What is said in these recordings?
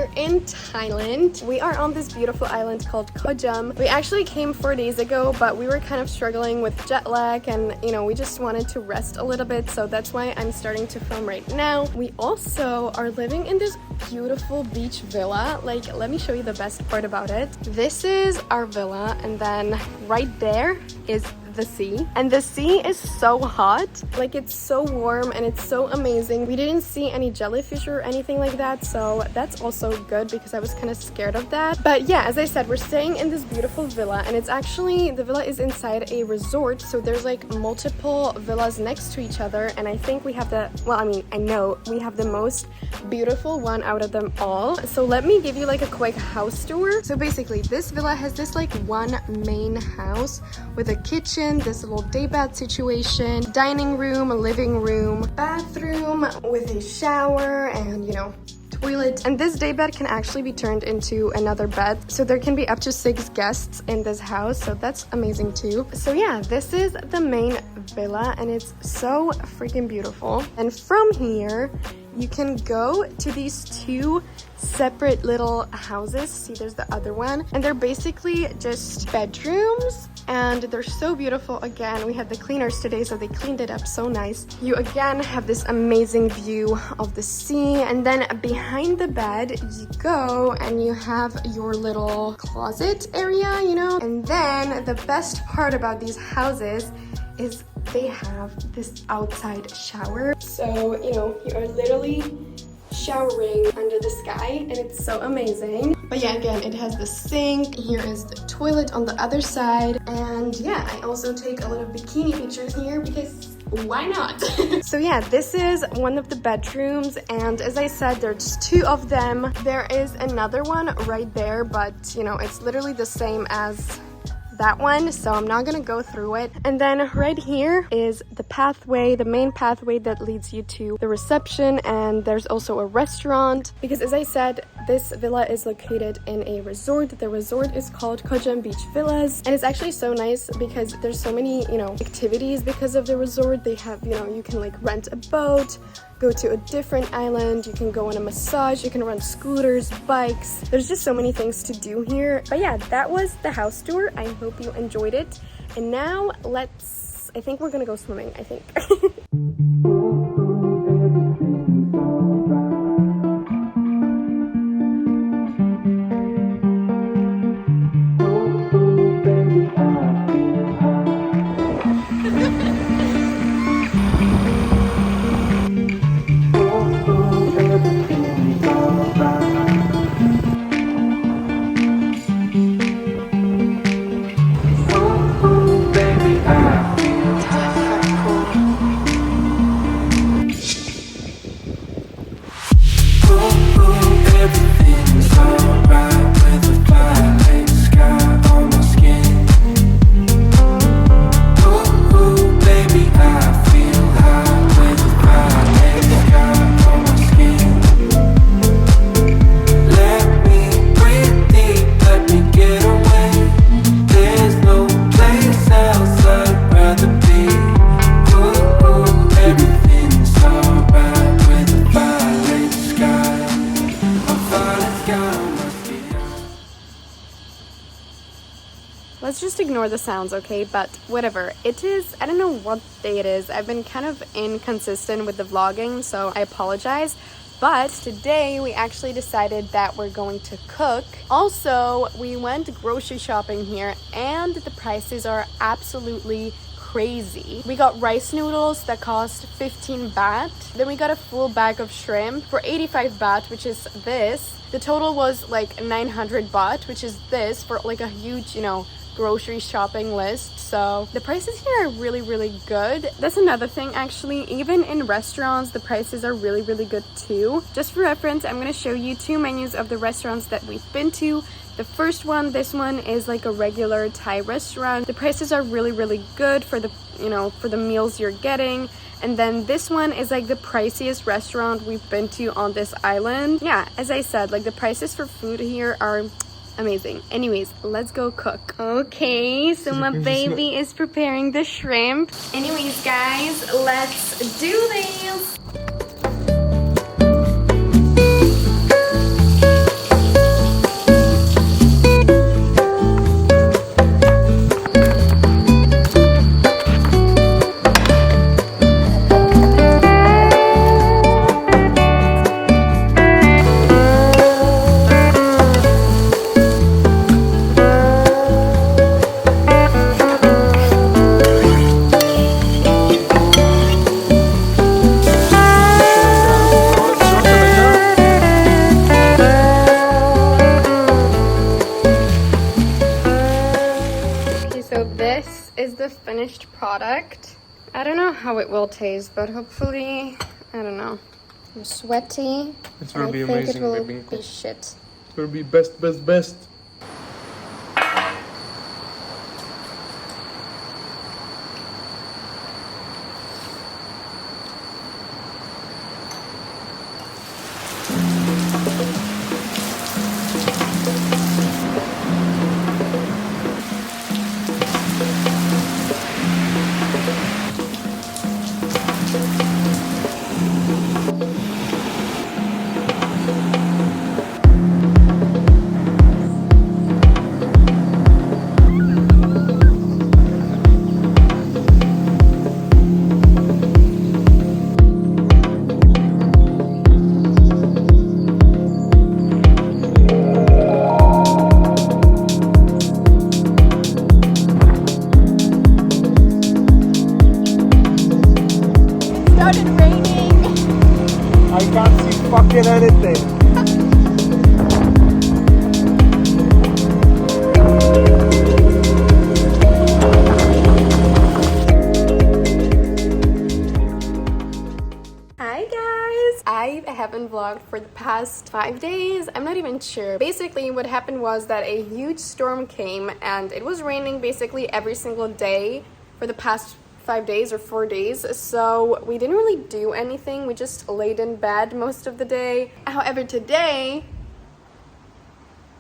here in Thailand. We are on this beautiful island called Koh Cham. We actually came 4 days ago, but we were kind of struggling with jet lag and, you know, we just wanted to rest a little bit. So that's why I'm starting to film right now. We also are living in this beautiful beach villa. Like, let me show you the best part about it. This is our villa, and then right there is the sea, and the sea is so hot. Like, it's so warm and it's so amazing. We didn't see any jellyfish or anything like that, so that's also good because I was kind of scared of that. But yeah, as I said, we're staying in this beautiful villa, and it's actually, the villa is inside a resort, so there's like multiple villas next to each other, and I think we have the, well, I mean, I know we have the most beautiful one out of them all. So let me give you like a quick house tour. So basically this villa has this like one main house with a kitchen, this little day bath situation, dining room, a living room, bathroom with a shower, and, you know, toilet. And this day bed can actually be turned into another bed, so there can be up to 6 guests in this house, so that's amazing too. So yeah, this is the main villa, and it's so freaking beautiful. And from here you can go to these 2 separate little houses. See, there's the other one, and they're basically just bedrooms, and they're so beautiful. Again, we had the cleaners today, so they cleaned it up so nice. You again have this amazing view of the sea, and then behind the bed you go and you have your little closet area, you know. And then the best part about these houses is they have this outside shower, so, you know, you are literally showering under the sky, and it's so amazing. But yeah, again, it has the sink. Here is the toilet on the other side, and yeah, I also take a little bikini pictures here because why not? So yeah, this is one of the bedrooms, and as I said, there's 2 of them. There is another one right there, but you know, it's literally the same as that one, so I'm not gonna go through it. And then right here is the pathway, the main pathway that leads you to the reception, and there's also a restaurant, because as I said, this villa is located in a resort. The resort is called Koh Cham Beach Villas, and it's actually so nice because there's so many, you know, activities because of the resort. They have, you know, you can like rent a boat, go to a different island, you can go on a massage, you can rent scooters, bikes. There's just so many things to do here. But yeah, that was the house tour. I hope you enjoyed it. And now I think we're gonna go swimming, I think. Let's just ignore the sounds, okay? But whatever. It is, I don't know what day it is. I've been kind of inconsistent with the vlogging, so I apologize. But today we actually decided that we're going to cook. Also, we went grocery shopping here, and the prices are absolutely crazy. We got rice noodles that cost 15 baht. Then we got a full bag of shrimp for 85 baht, which is this. The total was like 900 baht, which is this, for like a huge, you know, grocery shopping list. So the prices here are really, really good. That's another thing, actually. Even in restaurants, the prices are really, really good too. Just for reference, I'm going to show you 2 menus of the restaurants that we've been to. The first one, this one is like a regular Thai restaurant. The prices are really, really good for the, you know, for the meals you're getting. And then this one is like the priciest restaurant we've been to on this island. Yeah, as I said, like the prices for food here are amazing. Anyways, let's go cook. Okay, so my baby is preparing the shrimp. Anyways, guys, let's do this. the finished product. I don't know how it will taste, but hopefully, I don't know. I'm sweaty. It will be amazing. I think it will be shit. It will be best. I can't see fucking anything. Hi guys! I haven't vlogged for the past 5 days. I'm not even sure. Basically, what happened was that a huge storm came and it was raining basically every single day for the past 5 days or 4 days, so we didn't really do anything. We just laid in bed most of the day. However, today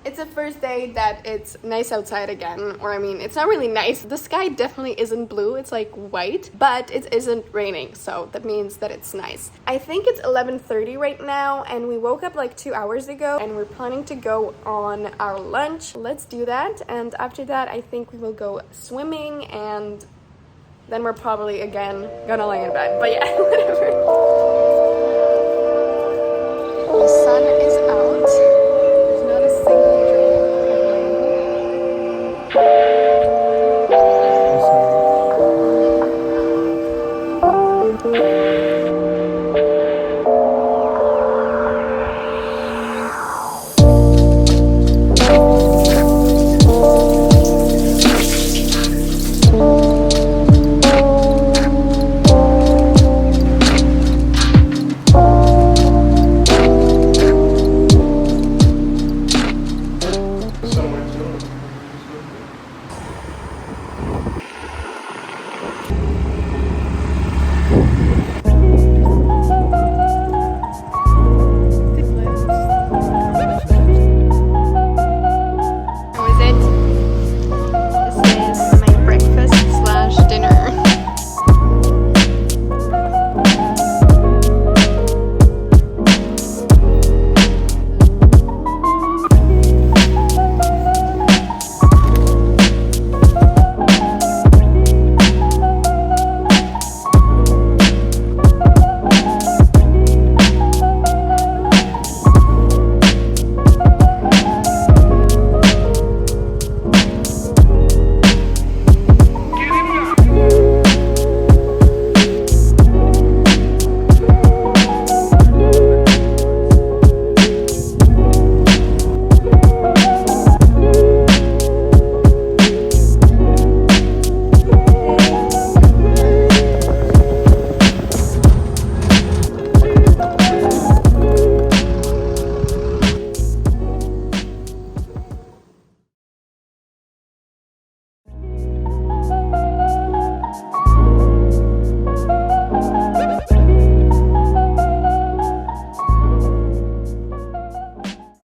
it's the first day that it's nice outside again, or I mean, it's not really nice. The sky definitely isn't blue, it's like white, but it isn't raining, so that means that it's nice. I think it's 11:30 right now, and we woke up like 2 hours ago, and we're planning to go on our lunch. Let's do that, and after that, I think we will go swimming, and then we're probably again gonna lay in bed. But yeah, whatever. The sun